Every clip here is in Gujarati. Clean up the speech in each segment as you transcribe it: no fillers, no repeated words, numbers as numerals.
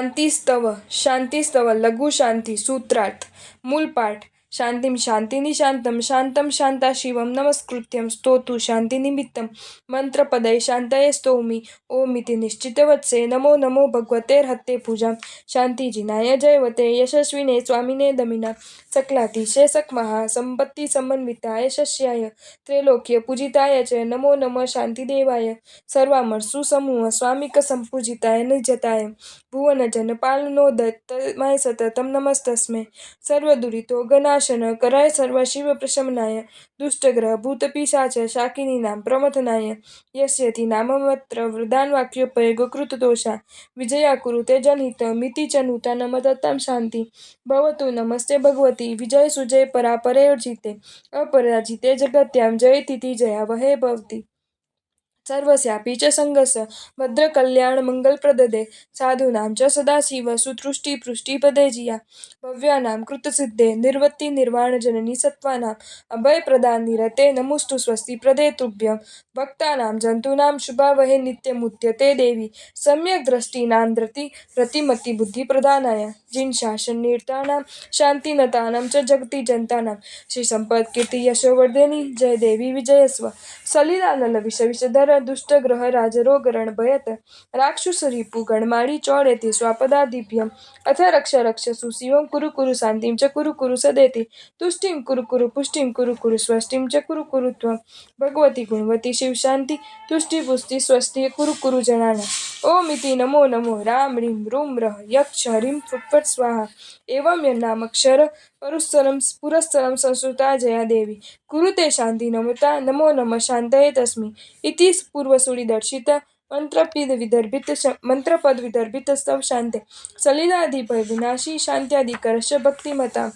शांतिस्तव लघु शांति सूत्रार्थ मूल पाठ शांतिम शांतिनि शांतम शांतम शांता शिवम नमस्कृत्यम स्तोतु शांतिनिमित्तम मंत्रपदय शांतये स्तौमि ओमिति निश्चितवत्से नमो नमो भगवतेर्हते पूजां शांतिजिनाय जयवते यशस्विने स्वामिने दमिना सकलातिशय सकमहा संपत्ति समन्विताय यशस्याय त्रैलोक्य पूजिताय च नमो नमः शांतिदेवाय सर्वामर सुसमूह स्वामिक संपूजिताय निजताय भुवन जनपालनो दत्तमय सततं नमस्तस्मै सर्वदुरितो गणाशन कराय सर्व शिव प्रशमनाय दुष्टग्रह भूतपिशाच शाकिनीनां प्रमथनाय यस्यति नाममत्र वृदान् वाक्योपय गोकृत दोषा विजया कुरुते जनहित मिति च नूतनमदत्तां शान्ति भवतु नमस्ते भगवती विजय सुजय परापरेर्जिते अपराजिते जगत्यां जयतीति जयावहे भवति सर्वस्यापि च संगस्य भद्रकल्याणमङ्गलप्रददे साधूनां च सदाशिव सुतुष्टिपुष्टिपदे जिया भव्यानां कृतसिद्धे निर्वृत्तिनिर्वाणजननी सत्त्वानाम् अभयप्रदानिरते नमोऽस्तु स्वस्तिप्रदे तुभ्यं भक्तानां जन्तूनां शुभावहे नित्यमुद्यते देवी सम्यक् दृष्टिनान्द्रति रतिमतिबुद्धिप्रदानाय जिनशासननिरतानां शान्तिनतानां च जगति जन्तानां श्रीसम्पत्कीर्तियशोवर्धिनी जय देवी विजयस्व सलिलानल विषविषधर दुष्टग्रह राजरोगरण भयत राक्षसरिपु गणमाळी चौडेति स्वापदादिभ्यम् अथ रक्ष रक्ष सुशिवं कुरु कुरु शान्तिं च कुरु कुरु सदेति तुष्टिं कुरु पुष्टिं कुरु स्वस्तिं च कुरु त्वं भगवती गुणवती शिव शान्ति तुष्टि पुष्टि स्वस्ति कुरु जनानाम् ओम इति नमो नमो राम ह्रीं रूं रः यक्ष ह्रीं फट् स्वाहा एवं यन्नामक्षर पुरस्सरं संस्कृता जया देवी कुरुते शान्ति नमता नमो नमः शान्तये तस्मै इति पूर्वसुळिदर्शित मंत्रपद विदर्भित स्तव शांते सलिलाधिभय विनाशी शांत्यादिकरश्च भक्तिमतां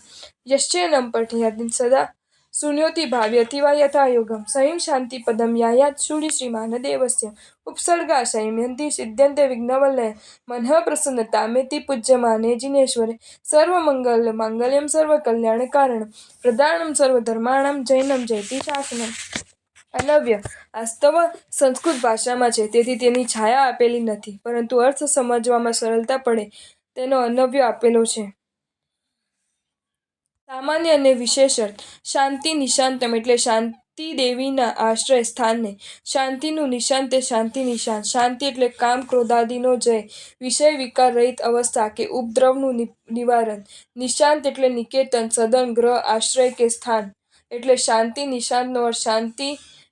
यश्चैनं पठयति सदा शृणोति भाव्यति वा यथा योगं सहीं शान्तिपदं यायात् शूडि श्रीमानदेवस्य उपसर्गा संयन्ति सिद्ध्यन्ते विघ्नवलये मनः प्रसन्नतामेति पूज्यमाने जिनेश्वरे सर्वमङ्गलमाङ्गल्यं सर्वकल्याणकारणं प्रदानं सर्वधर्माणां जैनं जयति शासनम् અનવ્ય વાસ્તવ સંસ્કૃત ભાષામાં છે તેથી તેની છાયા આપેલી નથી પરંતુ અર્થ સમજવામાં સરળતા પડે તેનો અનવ્ય આપેલો છે. સામાન્ય અને વિશેષ અર્થ શાંતિ નિશાંતમ એટલે શાંતિ દેવીના આશ્રય સ્થાનને શાંતિનું નિશાંત તે શાંતિ નિશાંત શાંતિ એટલે કામ ક્રોધાદિનો જય વિષય વિકાર રહિત અવસ્થા કે ઉપદ્રવનું નિવારણ નિશાંત એટલે નિકેતન સદન ગ્રહ આશ્રય કે સ્થાન એટલે શાંતિ નિશાંતનો અર્થ શાંતિ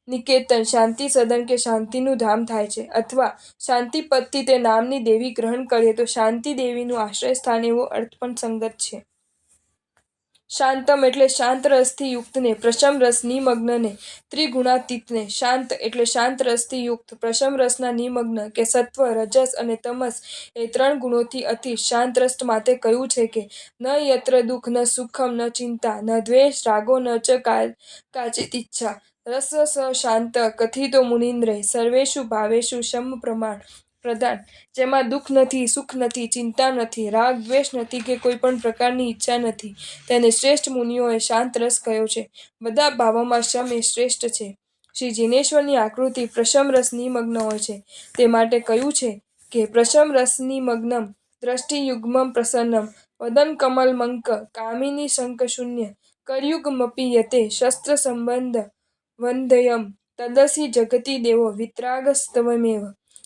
નિકેતન શાંતિ સદન કે શાંતિનું ધામ થાય છે અથવા શાંતિપદથી તે નામની દેવી ગ્રહણ કરીએ તો શાંતિ દેવીનું આશ્રય સ્થાન એવો અર્થ પણ સંગત છે. શાંતમ એટલે શાંત રસથી યુક્તને પ્રશમ રસ નિમગ્નને ત્રિગુણાતીતને શાંત એટલે શાંત રસથી યુક્ત પ્રશમ રસના નિમગ્ન કે સત્વ રજસ અને તમસ એ ત્રણ ગુણોથી અતિ શાંત રસ માટે કહ્યું છે કે ન યત્ર દુઃખ ન સુખમ ન ચિંતા ન દ્વેષ રાગો ન ચ કાચિત ઈચ્છા રસ શાંત કથિતો મુનિન્દ્રે સર્વેષુ ભાવેષુ શમ પ્રધાન જેમાં દુઃખ નથી સુખ નથી ચિંતા નથી રાગ દ્વેષ નથી કે કોઈ પણ પ્રકારની ઈચ્છા નથી તેને શ્રેષ્ઠ મુનિઓએ શાંત રસ કહ્યો છે. બધા ભાવોમાં શમ એ શ્રેષ્ઠ છે. શ્રી જિનેશ્વરની આકૃતિ પ્રશમ રસ નિમગ્ન હોય છે તે માટે કહ્યું છે કે પ્રશમ રસ નિમગ્નમ દ્રષ્ટિયુગ્મમ પ્રસન્નમ વદન કમલ મંક કામિની શંક શૂન્ય કરયુગમપી યતે શસ્ત્ર સંબંધ વંદયમ તદસી જગતિ દેવો વિતરાગસ્તવમેવ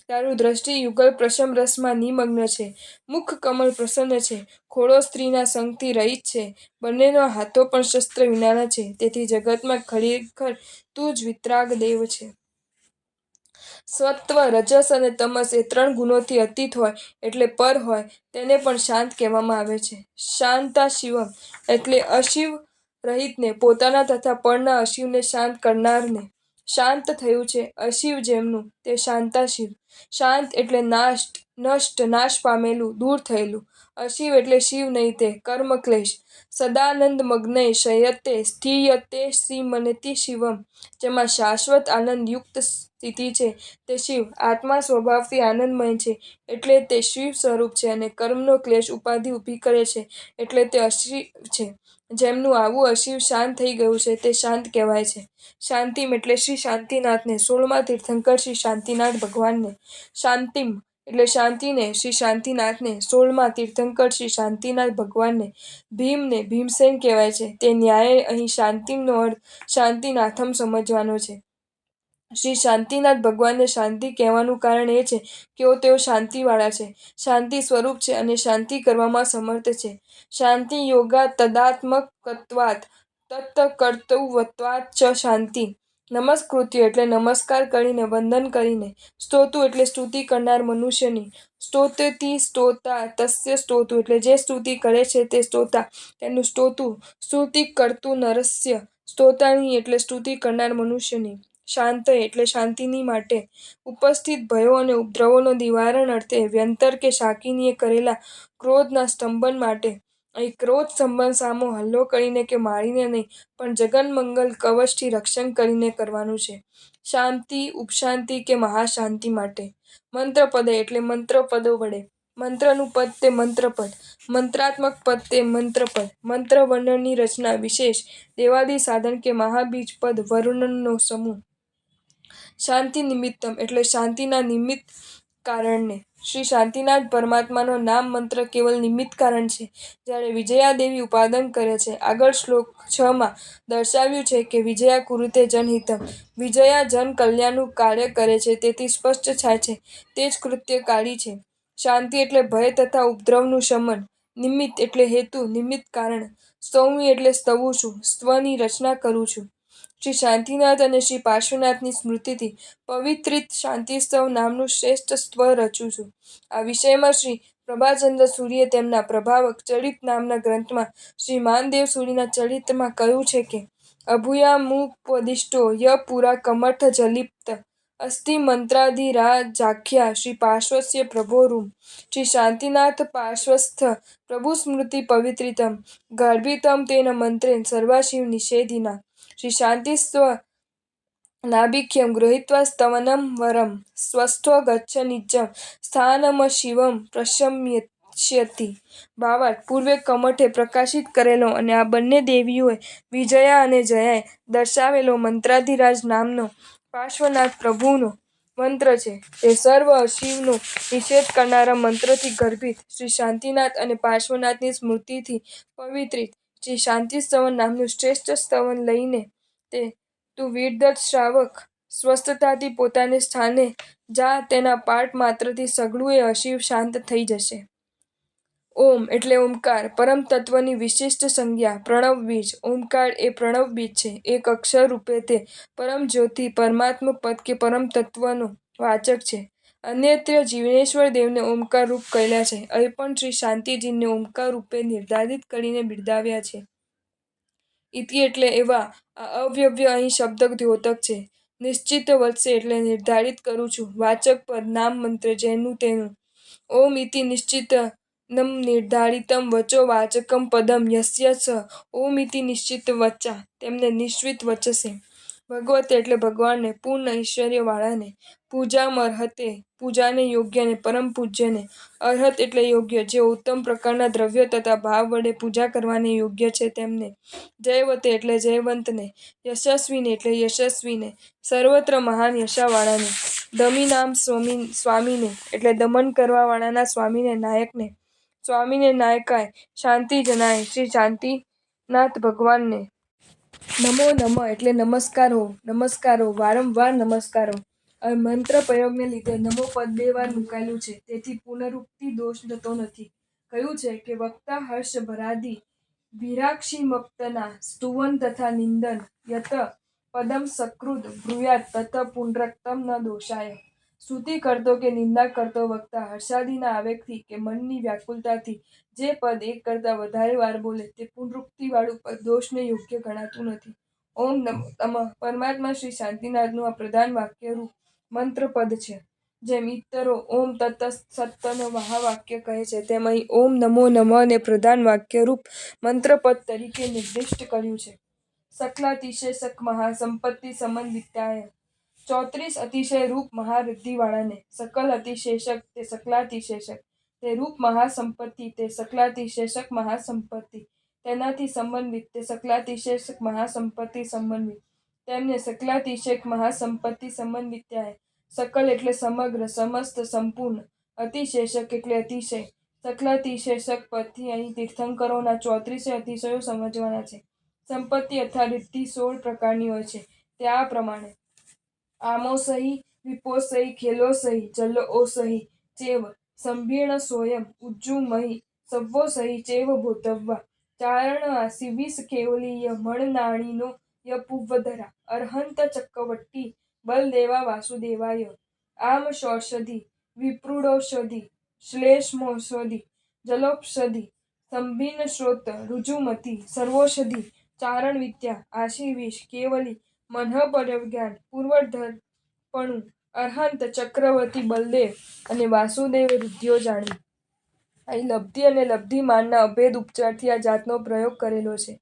તારું દ્રષ્ટિ યુગલ પ્રશમ રસમાં નિમગ્ન છે મુખ કમલ પ્રસન્ન છે ખોળો સ્ત્રીના સંગથી રહિત છે બંનેનો હાથો પણ શસ્ત્ર વિનાના છે તેથી જગતમાં ખરેખર તું જ વિતરાગ દેવ છે. સત્વ રજસ અને તમસ એ ત્રણ ગુણોથી અતીત હોય એટલે પર હોય તેને પણ શાંત કહેવામાં આવે છે. શાંતા શિવમ એટલે અશિવ રહિતને પોતાના તથા પરના અશિવને શાંત કરનારને શાંત થયું છે. અશિવ જેમનું તે શાંતા શિવ શાંત એટલે નષ્ટ નાશ પામેલું દૂર થયેલું અશિવ એટલે શિવ નહીં તે કર્મ ક્લેશ સદાનંદ મગ્નય શયતે સ્થિયતે શ્રીમનતિ શિવમ જેમાં શાશ્વત આનંદ યુક્ત સ્થિતિ છે તે શિવ આત્મા સ્વભાવથી આનંદમય છે એટલે તે શિવ સ્વરૂપ છે અને કર્મનો ક્લેશ ઉપાધિ ઊભી કરે છે એટલે તે અશિવ છે. જેમનું આવું અશિવ શાંત થઈ ગયું છે તે શાંત કહેવાય છે. શાંતિમ એટલે શ્રી શાંતિનાથને 16મા તીર્થંકર શ્રી શાંતિનાથ ભગવાનને શાંતિમ એટલે શાંતિને શ્રી શાંતિનાથને, 16મા તીર્થંકર શ્રી શાંતિનાથ ભગવાનને, ભીમને ભીમસેન કહેવાય છે. તે ન્યાયે અહીં શાંતિનો અર્થ શાંતિનાથમ સમજવાનો છે. શ્રી શાંતિનાથ ભગવાનને શાંતિ કહેવાનું કારણ એ છે કે તેઓ શાંતિવાળા છે, શાંતિ સ્વરૂપ છે અને શાંતિ કરવામાં સમર્થ છે. શાંતિ યોગા તદાત્મકત્વાत् તત્કર્તૃત્વાત્ ચ શાંતિ. નમસ્કૃત્ય એટલે નમસ્કાર કરીને, વંદન કરીને. સ્તોતુ એટલે સ્તુતિ કરનાર મનુષ્યની. સ્તોત્યતિ સ્તોતા તસ્ય સ્તોતુ એટલે જે સ્તુતિ કરે છે તે સ્તોતા તેનું સ્તોતુ. સ્તુતિ કર્તુ નરસ્ય. સ્તોતાની એટલે સ્તુતિ કરનાર મનુષ્યની. શાંતય એટલે શાંતિની માટે. ઉપસ્થિત ભયો અને ઉપદ્રવોનો નિવારણ અર્થે વ્યંતર કે શાકિનીએ કરેલા ક્રોધના સ્તંભન માટે. અહીં ક્રોધ સ્તંભન સામો હલ્લો કરીને કે મારીને નહીં, પણ જગન્મંગલ કવચથી રક્ષણ કરીને કરવાનું છે. શાંતિ, ઉપશાંતિ કે મહાશાંતિ માટે. મંત્રપદે એટલે મંત્રપદો વડે. મંત્રનું પદ તે મંત્રપદ. મંત્રાત્મક પદ તે મંત્રપદ. મંત્ર વર્ણનની રચના વિશેષ દેવાદિ સાધન કે મહાબીજ પદ વર્ણનનો સમૂહ. શાંતિ નિમિત્તમ એટલે શાંતિના નિમિત્ત કારણને. શ્રી શાંતિનાથ પરમાત્માનો નામ મંત્ર કેવલ નિમિત્ત કારણ છે. જ્યારે વિજયાદેવી ઉપાદન કરે છે. આગળ શ્લોક 6માં દર્શાવ્યું છે કે વિજયા કુરુતે જનહિતમ. વિજયા જન કલ્યાણનું કાર્ય કરે છે, તેથી સ્પષ્ટ થાય છે તે જ કૃત્યકારી છે. શાંતિ એટલે ભય તથા ઉપદ્રવનું શમન. નિમિત્ત એટલે હેતુ, નિમિત્ત કારણ. સ્તૌમી એટલે સ્તવું છું, સ્ત્વની રચના કરું છું. શ્રી શાંતિનાથ અને શ્રી પાર્શ્વનાથની સ્મૃતિથી પવિત્રિત શાંતિસ્તવ નામનું શ્રેષ્ઠ સ્તવ રચું છું. આ વિષયમાં શ્રી પ્રભાચંદ્ર સૂરીએ તેમના પ્રભાવક ચરિત નામના ગ્રંથમાં શ્રી માનદેવ સૂરીના ચરિત્રમાં કહ્યું છે કે અભૂયામુપદિષ્ટો ય પુરા કમઠ જલિપ્ત અસ્તિ મંત્રાધિરાજાખ્યા શ્રી પાર્શ્વસ્ય પ્રભોરૂમ. શ્રી શાંતિનાથ પાર્શ્વસ્થ પ્રભુ સ્મૃતિ પવિત્રિતમ ગર્ભિતમ તેન મંત્રેણ સર્વાશિવ નિષેધિના. શ્રી શાંતિસ્વ નાભિખ્યમ ગૃહીત્વા સ્તવનમ વરમ સ્વસ્થો ગચ્છ નિજ્જમ સ્થાનમશિવમ પ્રશમ્યષ્યતિ. ભાવાર્થ: પૂર્વે કમઠે પ્રકાશિત કરેલો અને આ બંને દેવીઓએ વિજયા અને જયાએ દર્શાવેલો મંત્રાધિરાજ નામનો પાર્શ્વનાથ પ્રભુનો મંત્ર છે. તે સર્વ અશિવનો નિષેધ કરનારા મંત્રથી ગર્ભિત. શ્રી શાંતિનાથ અને પાર્શ્વનાથની સ્મૃતિથી પવિત્રિત શ્રી શાંતિસ્તવન નામનું શ્રેષ્ઠ સ્તવન લઈને તે તું વીરદત્ત શ્રાવક સ્વસ્થતાથી પોતાને સ્થાને જા. તેના પાઠ માત્રથી સઘળું એ અશિવ શાંત થઈ જશે. ઓમ એટલે ઓમકાર, પરમ તત્વની વિશિષ્ટ સંજ્ઞા. પ્રણવ બીજ. ઓમકાર એ પ્રણવ બીજ છે. એક અક્ષર રૂપે તે પરમ જ્યોતિ, પરમાત્મ પદ કે પરમ તત્વનો વાચક છે. અન્યત્ર જીવેશ્વર દેવને ઓમકાર રૂપ કહેલા છે. અહીં પણ શ્રી શાંતિજીને ઓમકાર રૂપે નિર્ધારિત કરીને બિરદાવ્યા છે. ઇતિ એટલે એવા. આ અવ્યય અહીં શબ્દ દ્યોતક છે. નિશ્ચિત વચસે એટલે નિર્ધારિત કરું છું. વાચક પદ નામ મંત્ર જેનું તેનું. ઓમ ઇતિ નિશ્ચિતમ નિર્ધારિતમ વચો વાચકમ પદમ યસ્ય સ ઓમ ઇતિ નિશ્ચિત વચા તેમને નિશ્ચિત વચસે. ભગવતે એટલે ભગવાનને, પૂર્ણ ઐશ્વર્યવાળાને. પૂજામર્હતે પૂજાને યોગ્યને, પરમ પૂજ્યને. અર્હત એટલે યોગ્ય, જે ઉત્તમ પ્રકારના દ્રવ્ય તથા ભાવ વડે પૂજા કરવાને યોગ્ય છે તેમને. જયવતે એટલે જયવંતને. યશસ્વીને એટલે યશસ્વીને. સર્વત્ર મહાન યશાવાળાને. દમીનામ સ્વામીને એટલે દમન કરવાવાળાના સ્વામીને, નાયકને. સ્વામીને નાયકાય શાંતિજનાય શ્રી શાંતિનાથ ભગવાનને. નમો નમઃ એટલે નમસ્કાર હો, નમસ્કાર હો, વારંવાર નમસ્કાર હો. અહીં મંત્ર પ્રયોગને લીધે નમો પદ 2 વાર મુકાયેલું છે, તેથી પુનરુક્તિ દોષ થતો નથી. કહ્યું છે કે વક્તા હર્ષ ભરાદિ ભીરાક્ષિમપ્તના સ્તુવન તથા નિંદન યત પદમ સકૃદ બ્રૂયાત તત પુનરુક્તમ ન દોષાય. સ્તુતિ કરતો કે નિંદા કરતો વક્તા હર્ષાદિના આવેગથી કે મનની વ્યાકુલતાથી જે પદ એક કરતાં વધારે વાર બોલે તે પુનરુક્તિવાળું પદ દોષને યોગ્ય ગણાતું નથી. ઓમ નમો નમઃ પરમાત્મા શ્રી શાંતિનાથનું આ પ્રધાન વાક્યરૂપ મંત્રપદ છે. જેમ ઇતરો ઓમ તત્ સત્તનો મહાવાક્ય કહે છે, તેમ અહીં ઓમ નમો નમઃને પ્રધાન વાક્યરૂપ મંત્રપદ તરીકે નિર્દિષ્ટ કર્યું છે. સકલાતિશયક મહાસંપત્તિ સમન્વિતાય. 34 અતિશય રૂપ મહારિદ્ધિવાળાને. સકલ અતિશેષક તે સકલાતિશેષક. તે રૂપ મહાસંપત્તિ તે સકલાતિશેષક મહાસંપત્તિ. તેનાથી સમન્વિત તે સકલાતિશેષક મહાસંપત્તિ સમન્વિત. તેમને સકલાતિશયક મહાસંપત્તિ સમન્વિતાય. સકલ એટલે સમગ્ર, સમસ્ત, સંપૂર્ણ. અતિશેષક એટલે અતિશય. સકલાતિશેષક પરથી અહીં તીર્થંકરોના 34 અતિશયો સમજવાના છે. સંપત્તિ અથવા રિદ્ધિ 16 પ્રકારની હોય છે. તે આ પ્રમાણે: આમોસહી, વિપોસહી, ખેલોસહી, જલોસહી ચેવ, સંભીર્ણ સોયમ, ઉજ્જુમહી, સવ્વોસહી ચેવ ભોતવ્વા, ચારણવાસી વિસ કેવલીય મણનાણીનો યપુવધરા, અર્હંત ચક્કવટ્ટી બલદેવા વાસુદેવાય, આમ ષોષધિ, વિપ્રુડૌષધિ, શ્લેષ્મૌષધિ, જલોપષધિ, સંભિન્ન શ્રોત, ઋજુમતી, સર્વૌષધિ, ચારણ વિદ્યા, આશી વિષ, કેવલી, મન્હપરજ્ઞાન, પૂર્વધર્પણુ, અર્હંત, ચક્રવર્તી બલદેવ અને વાસુદેવ રુદ્ધ્યો જાણી. અહીં લબ્ધિ અને લબ્ધિમાનના અભેદ ઉપચારથી આ જાતનો પ્રયોગ કરેલો છે.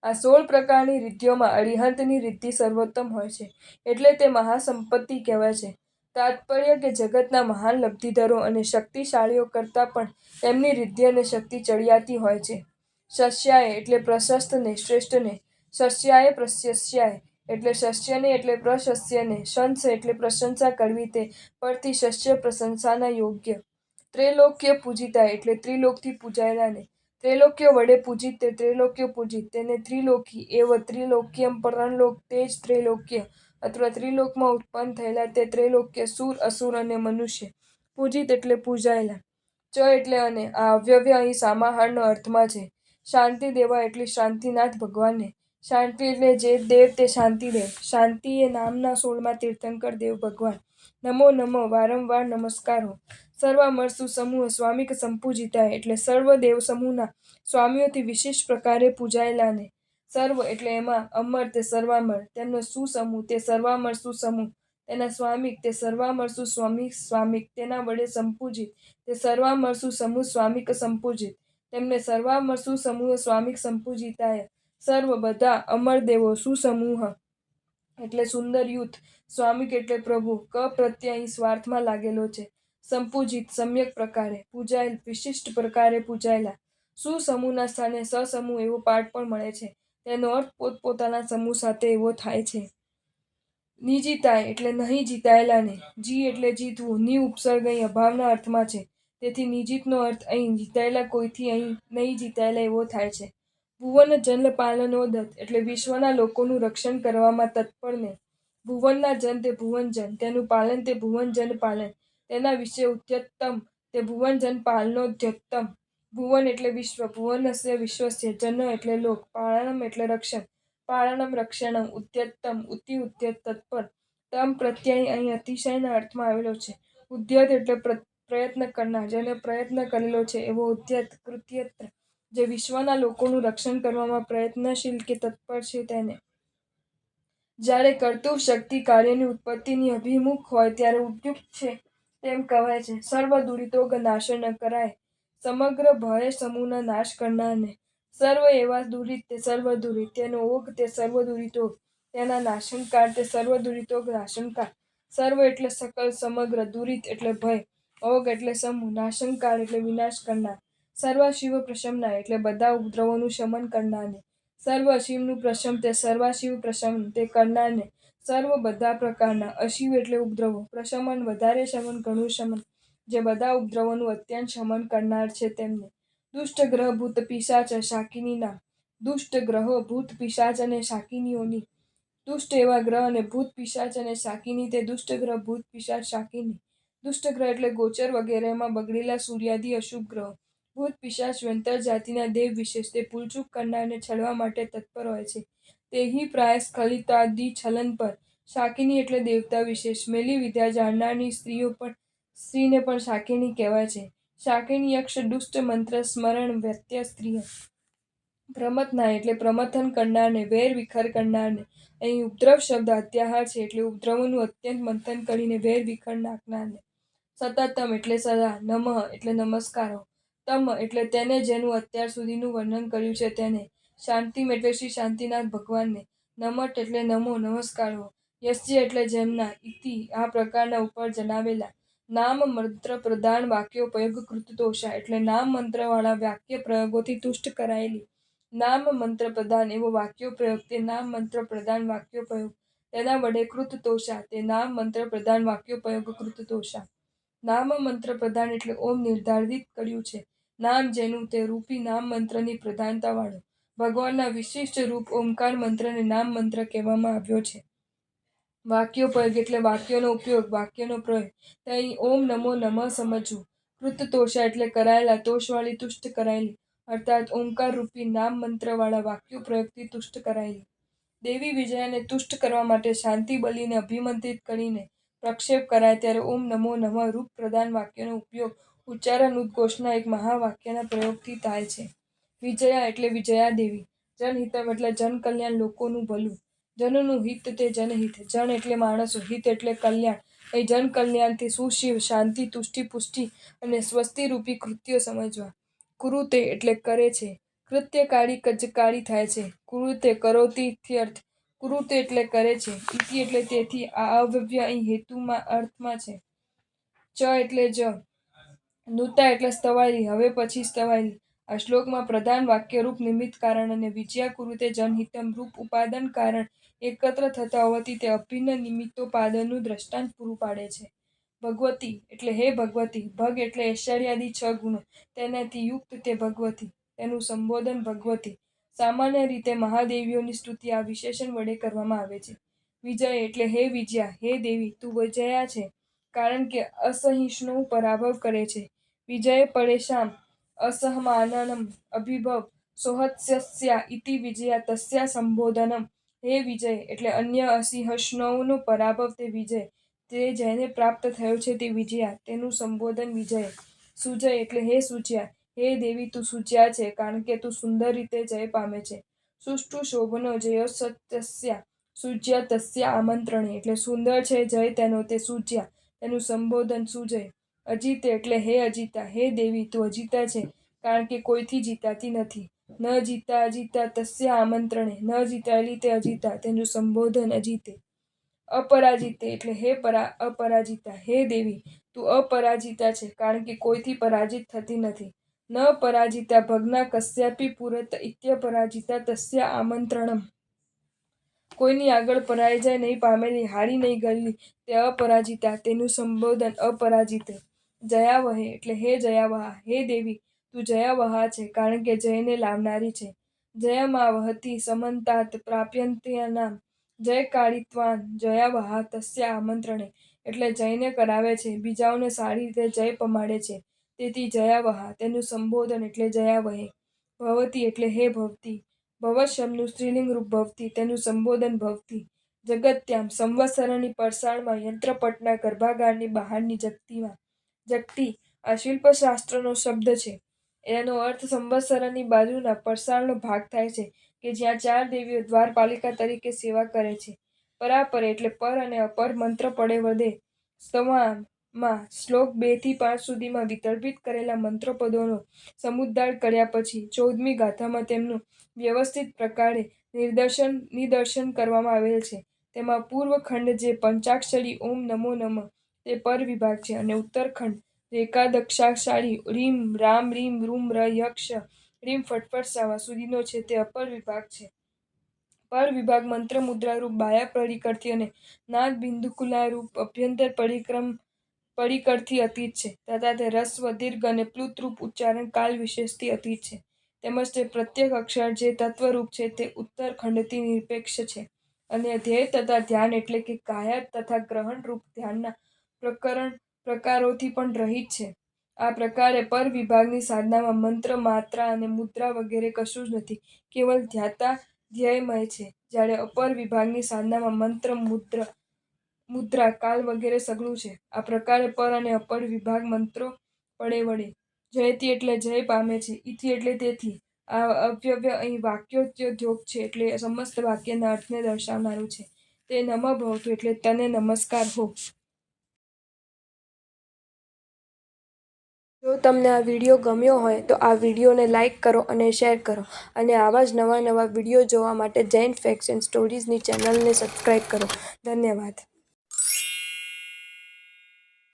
આ 16 પ્રકારની રિદ્ધિઓમાં અરિહંતની રિદ્ધિ સર્વોત્તમ હોય છે, એટલે તે મહાસંપત્તિ કહેવાય છે. તાત્પર્ય કે જગતના મહાન લબ્ધિધરો અને શક્તિશાળીઓ કરતાં પણ તેમની રિદ્ધિ અને શક્તિ ચડિયાતી હોય છે. શસ્યાય એટલે પ્રશસ્તને, શ્રેષ્ઠને. શસ્યાય પ્રશસ્યાય એટલે શસ્યને એટલે પ્રશસ્યને. શંસ એટલે પ્રશંસા કરવી તે પરથી શસ્ય પ્રશંસાના યોગ્ય. ત્રૈલોક્ય પૂજિતાય એટલે ત્રિલોકથી પૂજાયેલાને. ત્રૈલોક્યો વડે પૂજિત તે ત્રૈલોક્ય પૂજિત, તેને ત્રિલોકી એવ ત્રિલોક્યમ પરણલોક તે જ ત્રૈલોક્ય અથવા ત્રિલોકમાં ઉત્પન્ન થયેલા તે ત્રૈલોક્ય. સુર, અસુર અને મનુષ્ય. પૂજિત એટલે પૂજાયેલા. ચ એટલે અને. આ અવ્યય અહીં સમાહારનો અર્થમાં છે. શાંતિ દેવા એટલે શાંતિનાથ ભગવાનને. શાંતિ એટલે જે દેવ તે શાંતિદેવ. શાંતિ એ નામના 16મા તીર્થંકર દેવ ભગવાન. નમો નમઃ વારંવાર નમસ્કારો. સર્વામરસુ સમૂહ સ્વામિક સંપૂજિતાય એટલે સર્વ દેવસમૂહના સ્વામીઓથી વિશિષ્ટ પ્રકારે પૂજાયેલાને. સર્વ એટલે એમાં, અમર તે સર્વામર, તેમનો સુસમૂહ તે સર્વામર સુસમૂહ, તેના સ્વામિક તે સર્વામરસુ સ્વામિક સ્વામિક, તેના વડે સંપૂજિત તે સર્વામરસુ સમૂહ સ્વામિક સંપૂજિત, તેમને સર્વામરસુ સમૂહ સ્વામિક સંપૂજિતાય. સર્વ બધા અમર દેવો સુસમૂહ એટલે સુંદર યુથ, સ્વામિક એટલે પ્રભુ, ક પ્રત્યય અહીં સ્વાર્થમાં લાગેલો છે. સંપૂજિત સમ્યક પ્રકારે, પૂજાયેલ વિશિષ્ટ પ્રકારે પૂજાયેલા. સુસમૂહના સ્થાને સસમૂહ એવો પાઠ પણ મળે છે. તેનો અર્થ પોતપોતાના સમૂહ સાથે એવો થાય છે. નિજીતાય એટલે નહીં જીતાયેલાને. જી એટલે જીતવું. ની ઉપસર્ગ અહીં અભાવના અર્થમાં છે, તેથી નિજીતનો અર્થ અહીં જીતાયેલા કોઈથી અહીં નહીં જીતાયેલા એવો થાય છે. ભુવન જન પાલનોદત એટલે વિશ્વના લોકોનું રક્ષણ કરવામાં તત્પરને. ભુવનના જન તે ભુવનજન, તેનું પાલન તે ભુવનજન પાલન, તેના વિશે ઉદ્યતમ તે ભુવનજન પાલનોદ્યતમ. ભુવન એટલે વિશ્વ, ભુવનસ્ય વિશ્વસ્ય, જન એટલે લોક, પાલનમ એટલે રક્ષણ, પાલનમ રક્ષણમ, ઉદ્યતમ અતિ ઉદ્યત તત્પર. તમ પ્રત્યય અહીં અતિશયના અર્થમાં આવેલો છે. ઉદ્યત એટલે પ્રયત્ન કરનાર, જેને પ્રયત્ન કરેલો છે એવો ઉદ્યત કૃત્યત્ર, જે વિશ્વના લોકોનું રક્ષણ કરવામાં પ્રયત્નશીલ કે તત્પર છે તેને. જ્યારે કર્તૃ શક્તિ કાર્યની ઉત્પત્તિની અભિમુખ હોય ત્યારે ઉદ્યુક્ત છે તેમ કહેવાય છે. સર્વ દુરિતોગ નાશન કરાય, સમગ્ર ભય સમૂહના નાશ કરનારને. સર્વ એવા દુરિત તે સર્વ દુરિત, તેનો ઓગ તે સર્વ દુરિતોગ, તેના નાશનકાર તે સર્વ દુરિતોગ નાશનકાર. સર્વ એટલે સકલ સમગ્ર, દુરિત એટલે ભય, ઓગ એટલે સમૂહ, નાશનકાર એટલે વિનાશ કરનાર. સર્વ શિવ પ્રશમનાય એટલે બધા ઉપદ્રવોનું શમન કરનારને. સર્વ અશિવનું પ્રશમ તે સર્વાશિવ પ્રશમન તે કરનારને. સર્વ બધા પ્રકારના. અશિવ એટલે ઉપદ્રવો, પ્રશમન વધારે શમન ઘણું શમન, જે બધા ઉપદ્રવોનું અત્યંત શમન કરનાર છે તેમને. દુષ્ટ ગ્રહ ભૂત પિશાચ શાકિનીના. દુષ્ટ ગ્રહો ભૂત પિશાચ અને શાકિનીઓની. દુષ્ટ એવા ગ્રહ અને ભૂત પિશાચ અને શાકિની તે દુષ્ટ ગ્રહ ભૂત પિશાચ શાકિની. દુષ્ટ ગ્રહ એટલે ગોચર વગેરેમાં બગડેલા સૂર્યાદિ અશુભ ગ્રહો. ભૂત પિશાચ વ્યંતર જાતિના દેવ વિશેષ, તે ભૂલચૂક કરનારને છળવા માટે તત્પર હોય છે. તેહી પ્રાય સ્ખલિતાદિ છલન પર. શાકિની એટલે દેવતા વિશેષ, મેલી વિદ્યા જાણનારની સ્ત્રીને પણ શાકિની કહેવાય છે. શાકિની યક્ષ દુષ્ટ મંત્ર સ્મરણ વ્યત્ય સ્ત્રીય. પ્રમથનાય એટલે પ્રમથન કરનારને, વેર વિખર કરનારને. અહીં ઉપદ્રવ શબ્દ અત્યાહાર છે એટલે ઉપદ્રવોનું અત્યંત મંથન કરીને વેર વિખર નાખનારને. સતતમ એટલે સદા. નમઃ એટલે નમસ્કારો. તમ એટલે તેને જેનું અત્યાર સુધીનું વર્ણન કર્યું છે તેને. શાંતિમ એટલે શ્રી શાંતિનાથ ભગવાનને. નમઃ એટલે નમો નમસ્કારો. યસ્ય એટલે જેમના. ઇતિ આ પ્રકારના ઉપર જણાવેલા. નામ મંત્ર પ્રધાન વાક્યોપયોગ કૃતદોષા એટલે નામ મંત્રવાળા વાક્ય પ્રયોગોથી તુષ્ટ કરાયેલી. નામ મંત્ર પ્રધાન એવો વાક્યોપ્રયોગ તે નામ મંત્ર પ્રધાન વાક્યોપયોગ, તેના વડે કૃતતોષા તે નામ મંત્ર પ્રધાન વાક્યોપયોગ કૃતતોષા. નામ મંત્ર પ્રધાન એટલે ઓમ નિર્ધારિત કર્યું છે. નામ જેનું તે રૂપી નામ મંત્રની પ્રધાનતાવાળો. ભગવાનના વિશિષ્ટ રૂપ ઓમકાર મંત્રને નામ મંત્ર કહેવામાં આવ્યો છે. વાક્યોપયોગ એટલે વાક્યોનો ઉપયોગ, વાક્યનો પ્રયોગ. તે અહીં ઓમ નમો નમઃ સમજવું. કૃતતોષા એટલે કરાયેલા, તોષવાળી, તુષ્ટ કરાયેલી, અર્થાત ઓમકાર રૂપી નામ મંત્રવાળા વાક્યો પ્રયોગથી તુષ્ટ કરાયેલી. દેવી વિજયાને તુષ્ટ કરવા માટે શાંતિ બલીને અભિમંત્રિત કરીને પ્રક્ષેપ કરાય ત્યારે ઓમ નમો નમઃ રૂપ પ્રધાન વાક્યનો ઉપયોગ ઉચ્ચારણ ઉદ્ઘોષના એક મહાવાક્યના પ્રયોગથી થાય છે. વિજયા એટલે વિજયાદેવી. જનહિતમ એટલે જનકલ્યાણ, લોકોનું ભલું. જનનું હિત તે જનહિત. જન એટલે માણસો, હિત એટલે કલ્યાણ. અહીં જનકલ્યાણથી સુશિવ, શાંતિ, તુષ્ટિ, પુષ્ટિ અને સ્વસ્તિ રૂપી કૃત્યો સમજવા. કુરુતે એટલે કરે છે. કૃત્યકારી કજકારી થાય છે. કુરુતે કરોતિ ઇત્યર્થ. કુરુતે એટલે કરે છે. ઇતિ એટલે તેથી. આ અવ્યય અહીં હેતુમાં અર્થમાં છે. ચ એટલે જ. નુતા એટલે સ્તવાયેલી, હવે પછી સ્તવાયેલી. આ શ્લોકમાં પ્રધાન વાક્યરૂપ નિમિત્ત કારણ અને વિજયા કુરુતે જનહિતમ રૂપ ઉપાદાન કારણ એકત્ર થતા હોવાથી તે અભિન્ન નિમિત્તોપાદાનનું દ્રષ્ટાંત પૂરું પાડે છે. ભગવતી એટલે હે ભગવતી. ભગ એટલે ઐશ્વર્યાદિ 6 ગુણો, તેનાથી યુક્ત તે ભગવતી. તેનું સંબોધન ભગવતી. સામાન્ય રીતે મહાદેવીઓની સ્તુતિ આ વિશેષણ વડે કરવામાં આવે છે. વિજય એટલે હે વિજયા, હે દેવી, તું વિજયા છે, કારણ કે અસહિષ્ણુનો પરાભવ કરે છે. વિજય પરેશામ અસહમાનમ અભિભવ સોહસ્યસ્યા ઇતિ વિજયા તસ્યા સંબોધનમ. હે વિજય એટલે અન્ય અસહિષ્ણુનો પરાભવ તે વિજય. તે જેને પ્રાપ્ત થયો છે તે વિજયા, તેનું સંબોધન વિજય. સુજય એટલે હે સુજ્યા, હે દેવી તું સુજ્યા છે, કારણ કે તું સુંદર રીતે જય પામે છે. સુષ્ઠુ શોભનો જયોસ્તસ્યા સુજ્યા તસ્યા આમંત્રણે એટલે સુંદર છે જય તેનો, તે સુજ્યા, તેનું સંબોધન સુજય. અજીતે એટલે હે અજીતા, હે દેવી તું અજીતા છે, કારણ કે કોઈથી જીતાતી નથી. ન જીતા અજીતા તસ્યા આમંત્રણે ન જીતાયેલી તે અજીતા, તેનું સંબોધન અજીતે. અપરાજિતે એટલે હે અપરાજિતા, હે દેવી તું અપરાજિતા છે, કારણ કે કોઈથી પરાજિત થતી નથી. ન પરાજિતા ભગ્ના કસ્યાપી પુરત ઇત્યપરાજિતા તસ્યા આમંત્રણમ. કોઈની આગળ પરાજય નહીં પામેલી, હારી નહીં ગયેલી તે અપરાજિતા, તેનું સંબોધન અપરાજિતે. જયાવહે એટલે હે જયાવહા, હે દેવી તું જયાવહા છે, કારણ કે જયને લાવનારી છે. જયમાવહતિ સમંતાત પ્રાપ્યન્ત્યનામ જયકારિત્વાન જયાવહા તસ્યા આમંત્રણે એટલે જયને કરાવે છે, બીજાઓને સારી રીતે જય પમાડે છે, તેથી જયાવહા. તેનું સંબોધન એટલે જયાવહે. ભવતી એટલે હે ભવતી. ભવ શબ્દનું સ્ત્રીલિંગ રૂપ ભવતી, તેનું સંબોધન ભવતી. જગત્યામ સંવત્સરની પરસાળમાં યંત્રપટના ગર્ભાગારની બહારની જગતીમાં. જગતી આ શિલ્પશાસ્ત્રનો શબ્દ છે. એનો અર્થ સંવત્સરની બાજુના પરસાળનો ભાગ થાય છે કે જ્યાં 4 દેવીઓ દ્વારપાલિકા તરીકે સેવા કરે છે. પરાપરે એટલે પર અને અપર મંત્ર પડે વડે સ્તવમાં શ્લોક 2 થી 5 સુધીમાં વિદર્ભિત કરેલા મંત્રપદોનો સમુદ્ધાર કર્યા પછી 14મી ગાથામાં તેમનું વ્યવસ્થિત પ્રકારે નિદર્શન કરવામાં આવેલ છે. તેમાં પૂર્વખંડ જે પંચાક્ષરી ઓમ નમો નમઃ તે પર વિભાગ છે અને ઉત્તરખંડ જે એકાદશાક્ષરી રીમ રામ રીમ રૂમ ર યક્ષ રીમ ફટફટ સાવા સુધીનો છે તે અપર વિભાગ છે. પર વિભાગ મંત્ર મુદ્રારૂપ બાહ્ય પરિકરથી અને નાદ બિંદુકુલારૂપ અભ્યંતર પરિકરથી અતીત છે, તથા તે રસ્વ, દીર્ઘ અને પ્લુતરૂપ ઉચ્ચારણ કાલ વિશેષથી અતીત છે. તેમજ તે પ્રત્યેક અક્ષર જે તત્વરૂપ છે તે ઉત્તરખંડથી નિરપેક્ષ છે અને ધ્યેય તથા ધ્યાન એટલે કે કાયા તથા ગ્રહણરૂપ ધ્યાનના પ્રકારોથી પણ રહિત છે. આ પ્રકારે પર વિભાગની સાધનામાં મંત્ર, માત્રા અને મુદ્રા વગેરે કશું જ નથી, કેવલ ધ્યાતા ધ્યેયમય છે. જ્યારે અપર વિભાગની સાધનામાં મંત્ર, મુદ્રા, કાલ વગેરે સઘળું છે. આ પ્રકારે પર અને અપર વિભાગ મંત્રો પડે વડે. જયતિ એટલે જય પામે છે. ઇતિ એટલે તેથી. આ અવ્યય અહીં વાક્યોદ્યોગ છે, એટલે સમસ્ત વાક્યના અર્થને દર્શાવનારું છે. તે નમઃ ભવતુ એટલે તને નમસ્કાર હો. જો તમને આ વિડીયો ગમ્યો હોય તો આ વિડીયોને લાઇક કરો અને શેર કરો, અને આવા જ નવા વિડીયો જોવા માટે જૈન ફેક્ટ્સ એન્ડ સ્ટોરીઝની ચેનલને સબસ્ક્રાઈબ કરો. ધન્યવાદ.